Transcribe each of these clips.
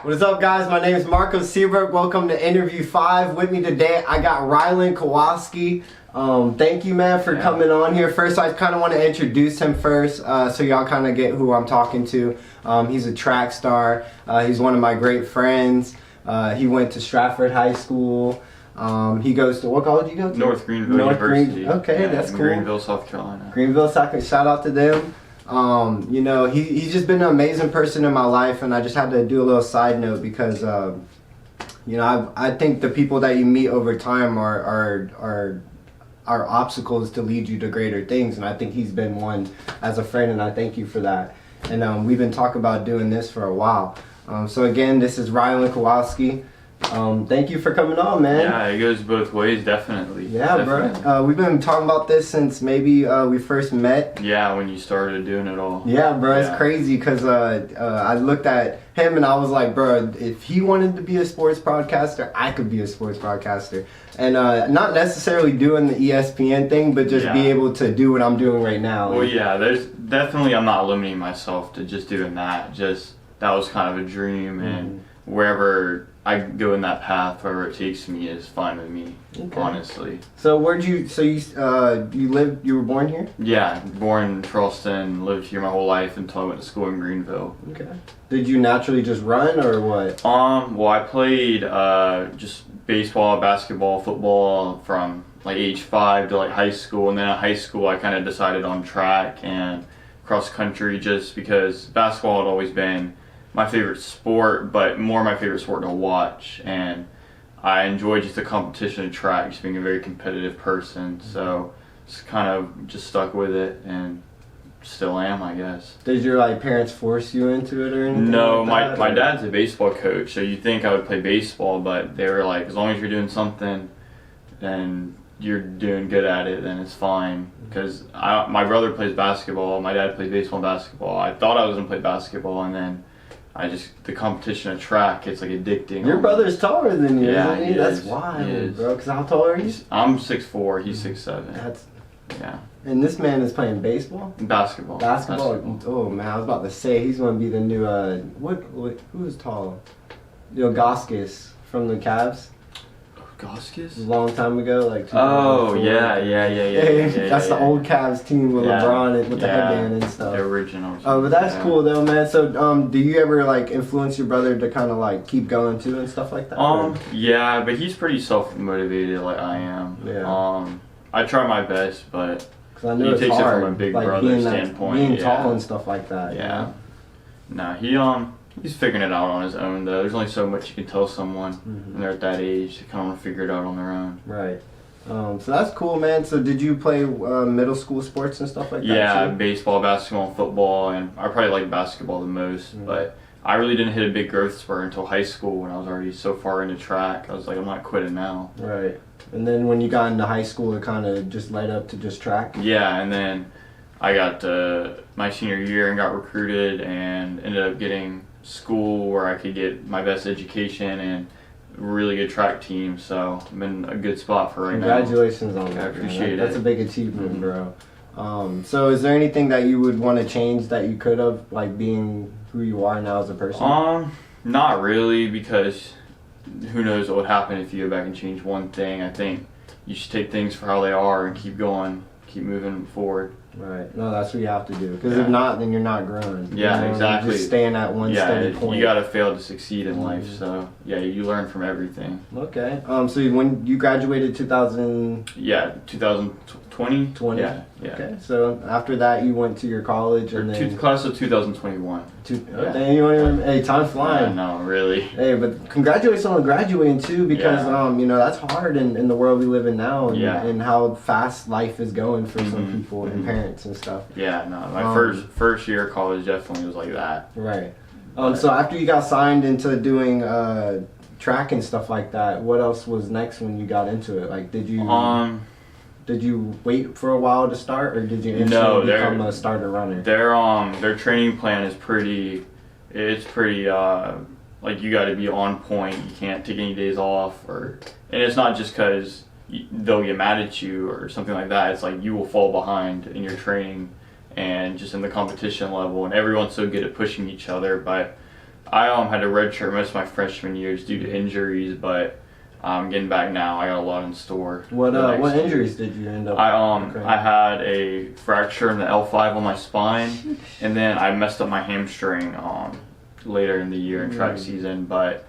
What is up, guys? My name is Marco Seabrook. Welcome to Interview 5. With me today, I got Ryland Kowalski. Thank you, man, for coming on here. First, I kind of want to introduce him first, so y'all kind of get who I'm talking to. He's a track star. He's one of my great friends. He went to Stratford High School. He goes to, what college you go to? North Greenville University. Okay, that's cool. Greenville, South Carolina. Greenville, South Carolina. Shout out to them. You know, he's just been an amazing person in my life, and I just had to do a little side note because, you know, I think the people that you meet over time are obstacles to lead you to greater things, and I think he's been one as a friend, and I thank you for that. And we've been talking about doing this for a while. So again, this is Ryland Kowalski. Thank you for coming on, man. Yeah, it goes both ways, definitely. Yeah, definitely. Bro. We've been talking about this since maybe we first met. Yeah, when you started doing it all. Yeah, bro, it's crazy because I looked at him and I was like, bro, if he wanted to be a sports broadcaster, I could be a sports broadcaster. And not necessarily doing the ESPN thing, but just be able to do what I'm doing right now. Well, yeah, there's definitely, I'm not limiting myself to just doing that. Just, that was kind of a dream, and wherever I go in that path, wherever it takes me is fine with me, honestly. So you were born here? Yeah, born in Charleston, lived here my whole life until I went to school in Greenville. Okay. Did you naturally just run or what? Well, I played just baseball, basketball, football from like age 5 to like high school, and then at high school I kind of decided on track and cross country just because basketball had always been my favorite sport, but more my favorite sport to watch, and I enjoy just the competition of track, just being a very competitive person, so just kind of just stuck with it and still am, I guess. Did your parents force you into it or anything? No, like my dad's a baseball coach, so you'd think I would play baseball, but they were like, as long as you're doing something and you're doing good at it, then it's fine. Because my brother plays basketball, my dad plays baseball and basketball. I thought I was going to play basketball, and then the competition of track, it's like addicting. Your brother's taller than you, isn't he? That's is. wild, bro. Because how tall are you? I'm 6'4", he's 6'7". And this man is playing baseball? Basketball. Oh man, I was about to say he's going to be the new who is tall? KOWALSKI'S from the Cavs. KOWALSKI'S? A long time ago, like 2004. Oh yeah. That's the old Cavs team with LeBron and with the headband and stuff. The original. Oh, but that's cool though, man. So, do you ever influence your brother to kind of keep going too and stuff like that? Yeah, but he's pretty self-motivated like I am. Yeah. I try my best, but I know he takes hard, it from a big brother standpoint. Being tall and stuff like that. Yeah. Nah, he's figuring it out on his own though. There's only so much you can tell someone when they're at that age. They kind of want to figure it out on their own. Right. So that's cool, man. So did you play middle school sports and stuff like that? Yeah, too? baseball, basketball, and football, and I probably like basketball the most. But I really didn't hit a big growth spurt until high school when I was already so far into track. I was like, I'm not quitting now. Right. And then when you got into high school, it kind of just led up to just track? Yeah, and then I got my senior year and got recruited and ended up getting school where I could get my best education and a really good track team. So I'm in a good spot for right now. Congratulations on that. I appreciate it. That's a big achievement, bro. So is there anything that you would want to change that you could have, being who you are now as a person? Not really, because who knows what would happen if you go back and change one thing. I think you should take things for how they are and keep going, keep moving forward. Right. No, that's what you have to do. Because if not, then you're not growing. Yeah, exactly. You're just staying at one steady point. You gotta fail to succeed in life. So yeah, you learn from everything. Okay. So when you graduated 2000? Yeah, 2020. 20. Yeah. Okay. So after that, you went to your college and then class of 2021. Dang, you don't even. Hey, time's flying. No, really. Hey, but congratulations on graduating too, because you know that's hard in the world we live in now, and how fast life is going for some people and parents and stuff. Yeah, no, my first year of college definitely was like that. Right. So after you got signed into doing track and stuff like that, what else was next when you got into it? Did you wait for a while to start, or did you instantly become a starter runner? Their training plan is pretty like you got to be on point. You can't take any days off, and it's not just because they'll get mad at you or something like that. It's like you will fall behind in your training and just in the competition level, and everyone's so good at pushing each other. But I had to redshirt most of my freshman years due to injuries, but I'm getting back now. I got a lot in store. What injuries did you end up? I had a fracture in the L5 on my spine, and then I messed up my hamstring later in the year in track season. But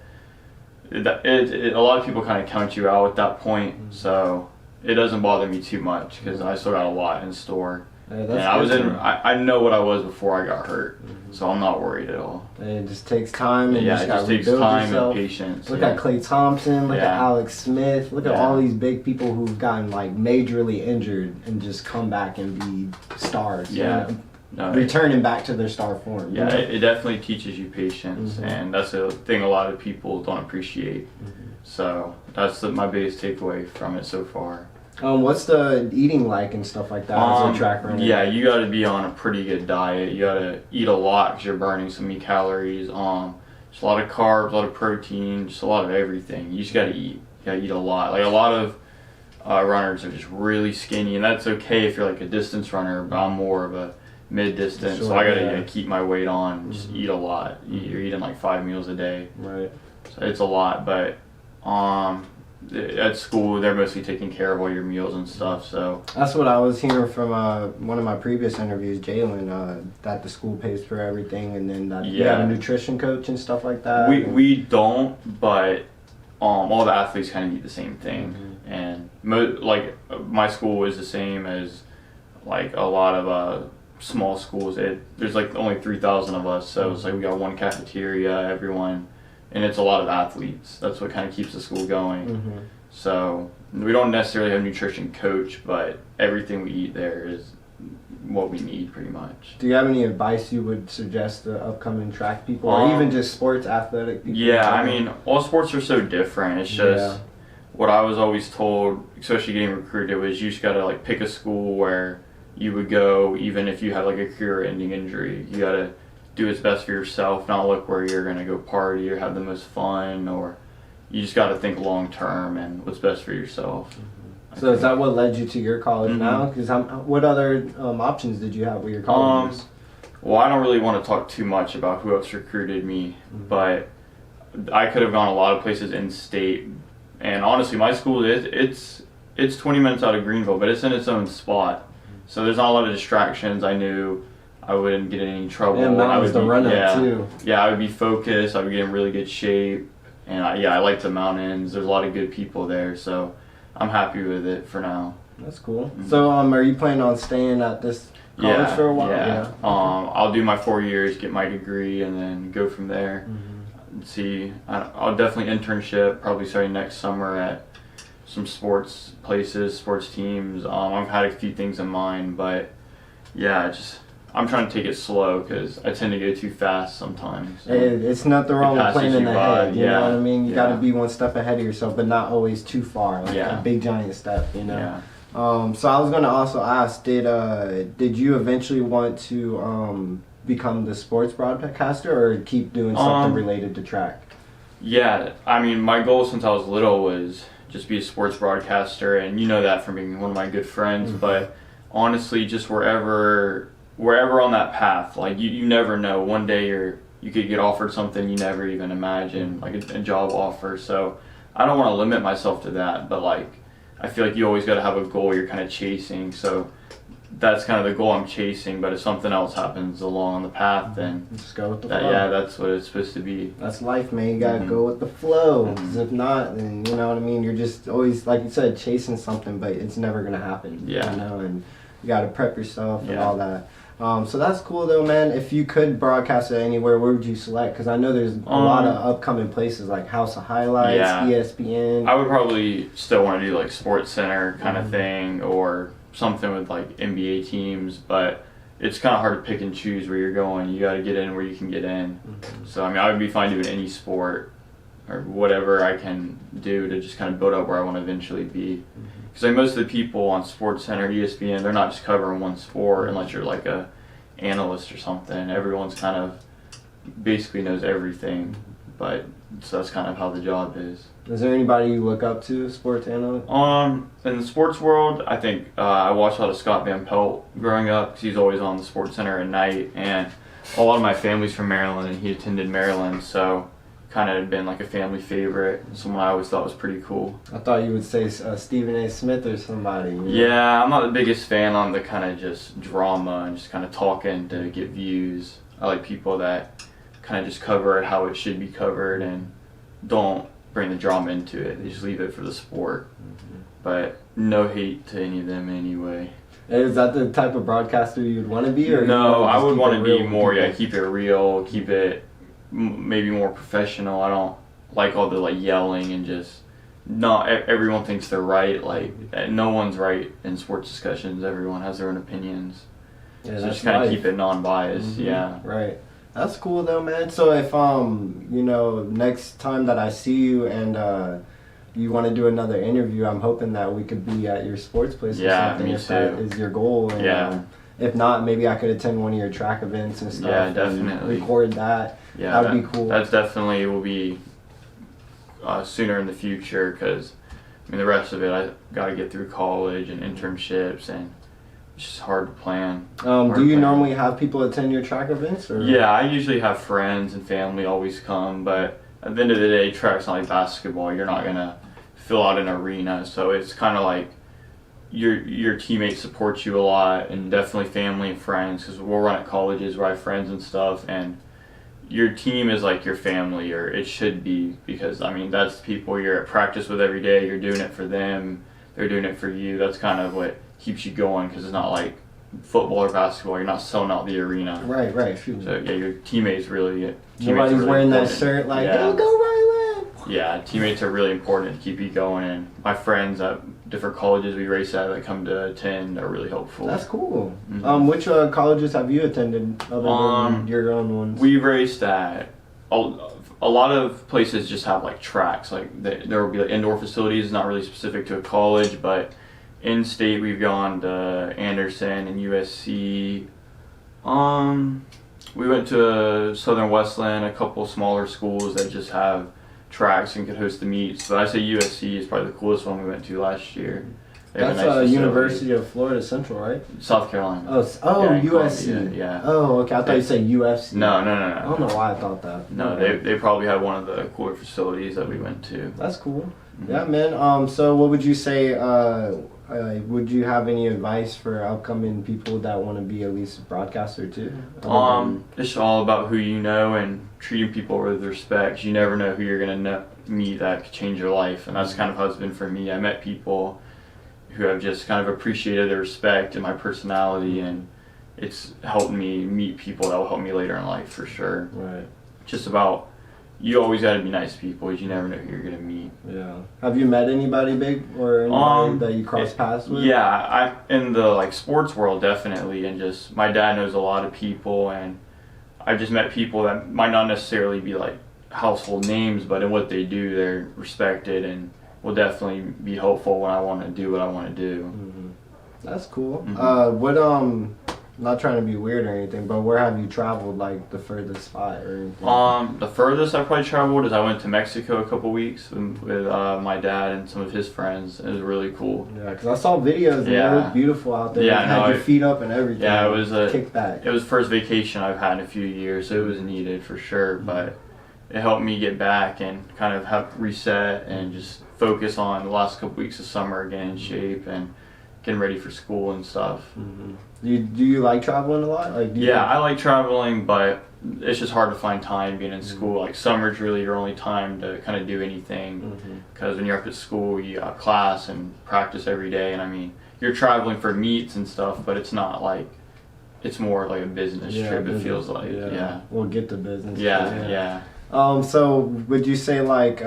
a lot of people kind of count you out at that point, so it doesn't bother me too much because I still got a lot in store. Yeah, and I know what I was before I got hurt, so I'm not worried at all. It just takes time, and yeah, you just it gotta just takes rebuild time yourself. and patience. Look at Klay Thompson, look at Alex Smith, look at Yeah. all these big people who've gotten like majorly injured and just come back and be stars. Yeah. You know, returning back to their star form. Yeah, you know? it definitely teaches you patience, and that's a thing a lot of people don't appreciate. So that's my biggest takeaway from it so far. What's the eating like and stuff like that as a track runner? Yeah, you got to be on a pretty good diet. You got to eat a lot because you're burning so many calories. Just a lot of carbs, a lot of protein, just a lot of everything. You just got to eat. You got to eat a lot. Like a lot of runners are just really skinny, and that's okay if you're like a distance runner. But I'm more of a mid-distance, so I got to keep my weight on. Just eat a lot. You're eating like 5 meals a day. Right. So it's a lot, but at school they're mostly taking care of all your meals and stuff, so that's what I was hearing from one of my previous interviews, Jalen, that the school pays for everything, and then that you have a nutrition coach and stuff like that. We don't, but all the athletes kind of eat the same thing, and like my school was the same as like a lot of small schools. There's like only 3,000 of us, so it's like we got one cafeteria, everyone. And it's a lot of athletes. That's what kind of keeps the school going. So we don't necessarily have a nutrition coach, but everything we eat there is what we need pretty much. Do you have any advice you would suggest to upcoming track people, or even just sports athletic people? Yeah, I mean, all sports are so different. It's just what I was always told, especially getting recruited, was you just got to like pick a school where you would go even if you had like a career-ending injury. You got to do what's best for yourself, not look where you're going to go party or have the most fun, or you just got to think long term and what's best for yourself. So is that what led you to your college now? Because what other options did you have with your college? Well, I don't really want to talk too much about who else recruited me, but I could have gone a lot of places in state, and honestly my school it's 20 minutes out of Greenville, but it's in its own spot, so there's not a lot of distractions. I knew I wouldn't get in any trouble. Yeah, mountains to run up too. Yeah, I would be focused. I would get in really good shape, and I like the mountains. There's a lot of good people there, so I'm happy with it for now. That's cool. So, are you planning on staying at this college for a while? Yeah. I'll do my 4 years, get my degree, and then go from there. See, I'll definitely internship, probably starting next summer at some sports places, sports teams. I've had a few things in mind, but yeah, I'm trying to take it slow because I tend to go too fast sometimes. So it's nothing wrong with planning ahead. You know what I mean? You got to be one step ahead of yourself, but not always too far. Like a big giant step, you know. Yeah. So I was going to also ask, did you eventually want to become the sports broadcaster or keep doing something related to track? Yeah, I mean, my goal since I was little was just be a sports broadcaster, and you know that from being one of my good friends. But honestly, just wherever on that path, like you never know. One day you could get offered something you never even imagined, like a job offer. So I don't want to limit myself to that, but like I feel like you always got to have a goal you're kind of chasing. So that's kind of the goal I'm chasing. But if something else happens along the path, then just go with the flow. Yeah, that's what it's supposed to be. That's life, man. You gotta go with the flow. Because if not, then you know what I mean. You're just always, like you said, chasing something, but it's never gonna happen. Yeah. You know, and you gotta prep yourself and all that. So that's cool though, man. If you could broadcast it anywhere, where would you select? Because I know there's a lot of upcoming places like House of Highlights, ESPN. I would probably still want to do like Sports Center kind of thing, or something with like NBA teams, but it's kind of hard to pick and choose where you're going. You got to get in where you can get in. So I mean, I would be fine doing any sport or whatever I can do to just kind of build up where I want to eventually be. Because like most of the people on Sports Center, ESPN, they're not just covering one sport unless you're like a analyst or something. Everyone's kind of basically knows everything, but so that's kind of how the job is. Is there anybody you look up to, sports analyst? In the sports world, I think I watched a lot of Scott Van Pelt growing up because he's always on the Sports Center at night, and a lot of my family's from Maryland, and he attended Maryland, so kind of had been like a family favorite, someone I always thought was pretty cool. I thought you would say Stephen A. Smith or somebody. You know? Yeah, I'm not the biggest fan on the kind of just drama and just kind of talking to get views. I like people that kind of just cover it how it should be covered and don't bring the drama into it. They just leave it for the sport. But no hate to any of them anyway. Is that the type of broadcaster you'd want to be? Or no, I would want to be more, people? keep it real, keep it maybe more professional. I don't like all the like yelling and just not everyone thinks they're right. Like no one's right in sports discussions. Everyone has their own opinions. Yeah, so just kind of keep it non-biased. Yeah. Right. That's cool though, man. So if you know, next time that I see you and you want to do another interview, I'm hoping that we could be at your sports place or something. Me if too. that is your goal. And, if not, maybe I could attend one of your track events and stuff. Yeah, definitely. And record that. Yeah, that would be cool. That definitely will be sooner in the future because I mean the rest of it I got to get through college and internships and it's just hard to plan. Do you normally have people attend your track events? Or? Yeah, I usually have friends and family always come, but at the end of the day, track's not like basketball. You're not gonna fill out an arena, so it's kind of like your teammates support you a lot, and definitely family and friends because we'll run at colleges where I have friends and stuff, and your team is like your family, or it should be, because I mean that's the people you're at practice with every day. You're doing it for them, they're doing it for you. That's kind of what keeps you going because it's not like football or basketball. You're not selling out the arena. Right. Shoot. So yeah, your teammates really. Nobody's really wearing important. That shirt like, go Ryland. Yeah, teammates are really important to keep you going, and my friends at different colleges we race at that come to attend are really helpful. That's cool. Mm-hmm. Which colleges have you attended other than your own ones? We raced at a lot of places just have like tracks, like there will be like indoor facilities, not really specific to a college, but in state we've gone to Anderson and USC. We went to Southern Westland, a couple smaller schools that just have tracks and could host the meets. But I say USC is probably the coolest one we went to last year. That's University of Florida Central, right? South Carolina. USC. Columbia, yeah. Oh, okay. I thought you said UFC. No. I don't know why I thought that. No, they probably had one of the cooler facilities that we went to. That's cool. Mm-hmm. Yeah, man. So what would you say, would you have any advice for upcoming people that want to be at least a broadcaster too? It's all about who you know and treating people with respect. You never know who you're going to meet that could change your life, and that's kind of how it's been for me. I met people who have just kind of appreciated their respect and my personality, and it's helped me meet people that will help me later in life for sure. Right. Just about, you always got to be nice to people because you never know who you're going to meet. Yeah. Have you met anybody big or anybody that you crossed paths with? Yeah, I in the like sports world definitely, and just my dad knows a lot of people, and I've just met people that might not necessarily be like household names, but in what they do, they're respected and will definitely be helpful when I want to do what I want to do. Mm-hmm. That's cool. Mm-hmm. Not trying to be weird or anything, but where have you traveled, like the furthest spot or anything? The furthest I probably traveled is I went to Mexico a couple weeks with my dad and some of his friends. It was really cool. Yeah, because I saw videos and it looked beautiful out there. Yeah, you had your feet up and everything. Yeah, it was kickback. It was the first vacation I've had in a few years, so it was needed for sure. Mm-hmm. But it helped me get back and kind of have reset and just focus on the last couple weeks of summer, getting in shape and getting ready for school and stuff. Mm-hmm. Do you like traveling a lot? I like traveling, but it's just hard to find time being in school. Like summer's really your only time to kind of do anything, because when you're up at school, you got class and practice every day, and I mean you're traveling for meets and stuff, but it's not like, it's more like a business trip. It feels like we'll get to business. Yeah. So would you say like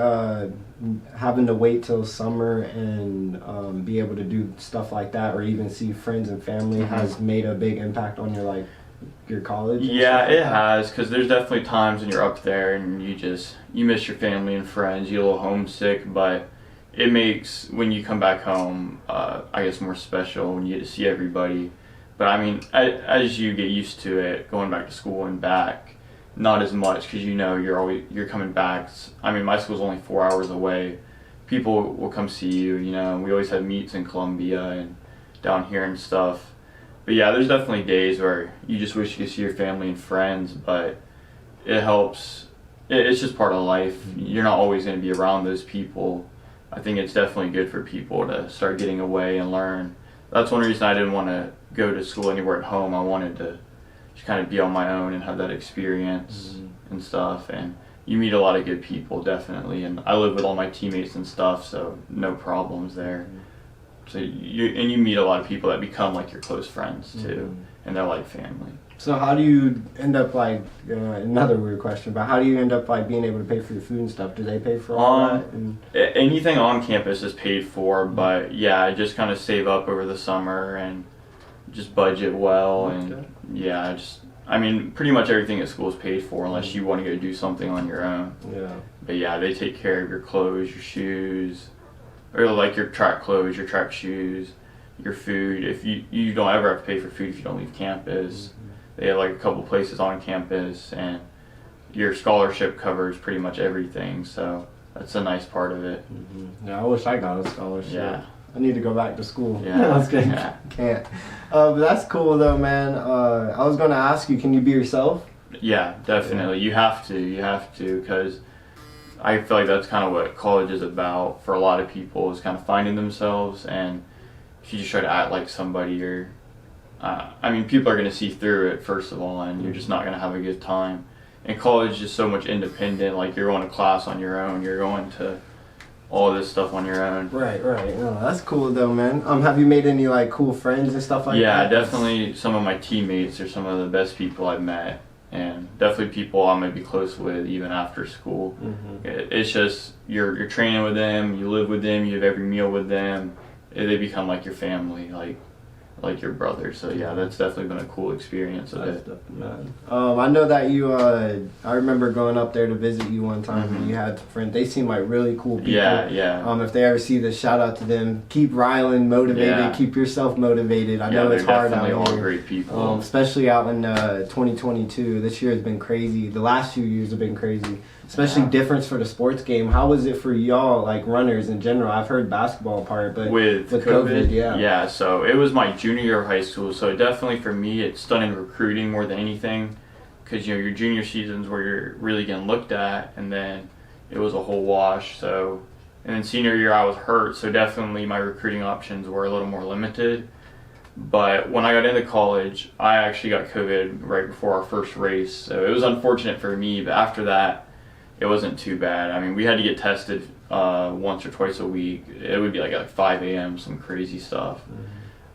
having to wait till summer and be able to do stuff like that, or even see friends and family, has made a big impact on your college? Yeah, it has, because there's definitely times when you're up there and you miss your family and friends, you get a little homesick, but it makes when you come back home, I guess, more special when you get to see everybody. But I mean, as you get used to it, going back to school and back, not as much, because you're coming back. I mean, my school's only 4 hours away. People will come see you, we always have meets in Columbia and down here and stuff. But yeah, there's definitely days where you just wish you could see your family and friends, but it helps. It's just part of life. You're not always going to be around those people. I think it's definitely good for people to start getting away and learn. That's one reason I didn't want to go to school anywhere at home. I wanted to just kind of be on my own and have that experience and stuff. And you meet a lot of good people, definitely. And I live with all my teammates and stuff, so no problems there. So you meet a lot of people that become like your close friends too, and they're like family. So how do you end up like another weird question, but how do you end up like being able to pay for your food and stuff? Do they pay for all that? And anything on campus is paid for, but yeah, I just kind of save up over the summer and just budget well, and yeah, I mean, pretty much everything at school is paid for unless you want to go do something on your own. Yeah. But yeah, they take care of your clothes, your shoes, or like your track clothes, your track shoes, your food. If you don't ever have to pay for food if you don't leave campus. They have like a couple places on campus, and your scholarship covers pretty much everything. So that's a nice part of it. Yeah, I wish I got a scholarship. Yeah. I need to go back to school. Yeah. I was kidding. Yeah. Can't. But that's cool though, man. I was gonna ask you, can you be yourself? Yeah, definitely. You have to, because I feel like that's kind of what college is about for a lot of people, is kind of finding themselves. And if you just try to act like somebody, or I mean, people are going to see through it, first of all, and you're just not going to have a good time. And college is just so much independent. Like, you're going to class on your own. You're going to all this stuff on your own. Right. No, that's cool though, man. Have you made any like cool friends and stuff like that? Yeah, definitely. Some of my teammates are some of the best people I've met, and definitely people I'm going to be close with even after school. It's just you're training with them, you live with them, you have every meal with them. They become like your family, like your brother. So yeah, that's definitely been a cool experience of it. Man. I know that you I remember going up there to visit you one time, and you had friends. They seem like really cool people. Yeah. If they ever see this, shout out to them. Keep Ryland motivated. Yeah. Keep yourself motivated. I know it's hard out here. All here. Great people. Especially out in 2022. This year has been crazy. The last few years have been crazy. Especially difference for the sports game. How was it for y'all, like runners in general? I've heard basketball part, but with COVID, yeah. Yeah, so it was my junior year of high school, so definitely for me it's done in recruiting more than anything, because your junior season's where you're really getting looked at, and then it was a whole wash. So, and then senior year I was hurt, so definitely my recruiting options were a little more limited. But when I got into college, I actually got COVID right before our first race, so it was unfortunate for me, but after that it wasn't too bad. I mean, we had to get tested once or twice a week. It would be like at 5 a.m., some crazy stuff.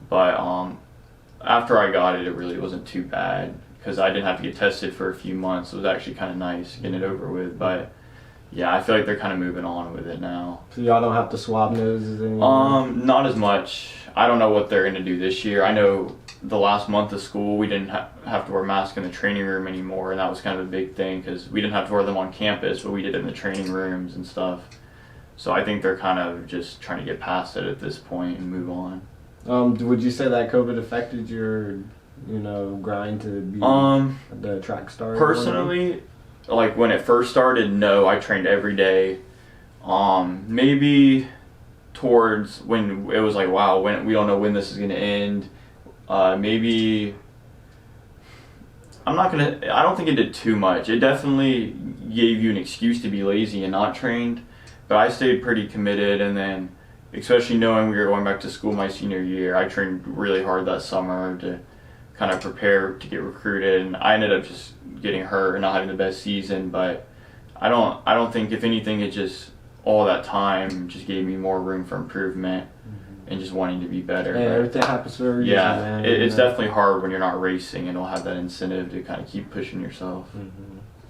But after I got it, it really wasn't too bad, because I didn't have to get tested for a few months. It was actually kind of nice getting it over with. But yeah, I feel like they're kind of moving on with it now. So y'all don't have to swab noses anymore? Not as much. I don't know what they're going to do this year. I know the last month of school, we didn't have to wear masks in the training room anymore, and that was kind of a big thing, because we didn't have to wear them on campus, but we did it in the training rooms and stuff. So I think they're kind of just trying to get past it at this point and move on. Would you say that COVID affected your, grind to be the track star? Personally, like when it first started, no, I trained every day. Maybe towards when it was like, wow, when we don't know when this is gonna end. Maybe I don't think it did too much. It definitely gave you an excuse to be lazy and not trained, but I stayed pretty committed. And then, especially knowing we were going back to school my senior year, I trained really hard that summer to kind of prepare to get recruited, and I ended up just getting hurt and not having the best season. But I don't think, if anything, it just, all that time just gave me more room for improvement and just wanting to be better. Yeah, everything happens for a reason, man. It's definitely hard when you're not racing and don't have that incentive to kind of keep pushing yourself.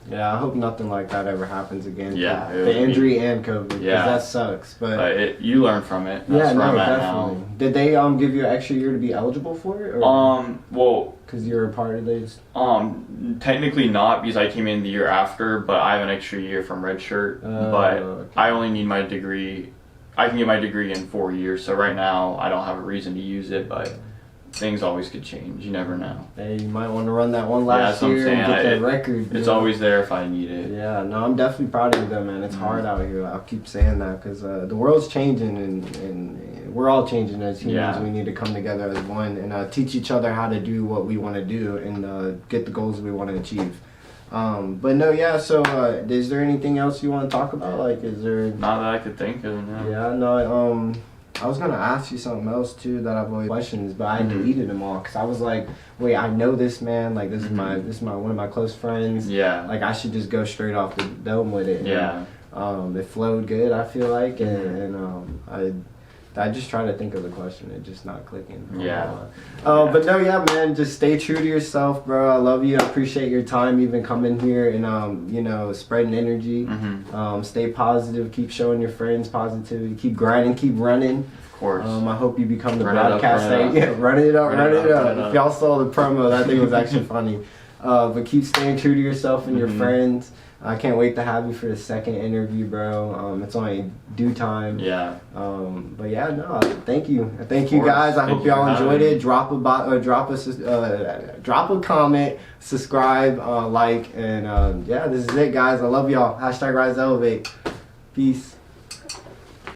Yeah, I hope nothing like that ever happens again. Yeah, the injury and COVID, because that sucks. But you learn from it. That's where I'm at definitely. now. Did they give you an extra year to be eligible for it? Or? Well, because you're a part of this. Technically not, because I came in the year after, but I have an extra year from redshirt. Okay. I only need my degree. I can get my degree in 4 years, so right now I don't have a reason to use it, but things always could change. You never know. Hey, you might want to run that one last year and get that record. It's always there if I need it. Yeah, no, I'm definitely proud of you though, man. It's hard out here. I'll keep saying that, because the world's changing, and we're all changing as humans. Yeah. We need to come together as one and teach each other how to do what we want to do and get the goals we want to achieve. But no, yeah. So, is there anything else you want to talk about? Like, is there? Not that I could think of. No. Yeah, no. I was gonna ask you something else too that I've always questions, but I deleted them all because I was like, wait, I know this man. Like, this is my one of my close friends. Yeah. Like, I should just go straight off the dome with it. Yeah. And, it flowed good. I feel like, and I just try to think of the question. It's just not clicking. Yeah. But no, yeah, man. Just stay true to yourself, bro. I love you. I appreciate your time, even coming here and spreading energy. Stay positive. Keep showing your friends positivity. Keep grinding. Keep running. Of course. I hope you become the Run it up, broadcaster. run it up. Yeah, run it up. Run it up. If y'all saw the promo, that thing was actually funny. But keep staying true to yourself and your friends. I can't wait to have you for the second interview, bro. It's only due time. Yeah. But yeah, no. Thank you. Thank you guys. I hope y'all enjoyed it. Drop a comment, subscribe, like, and yeah, this is it, guys. I love y'all. #RiseElevate. Peace.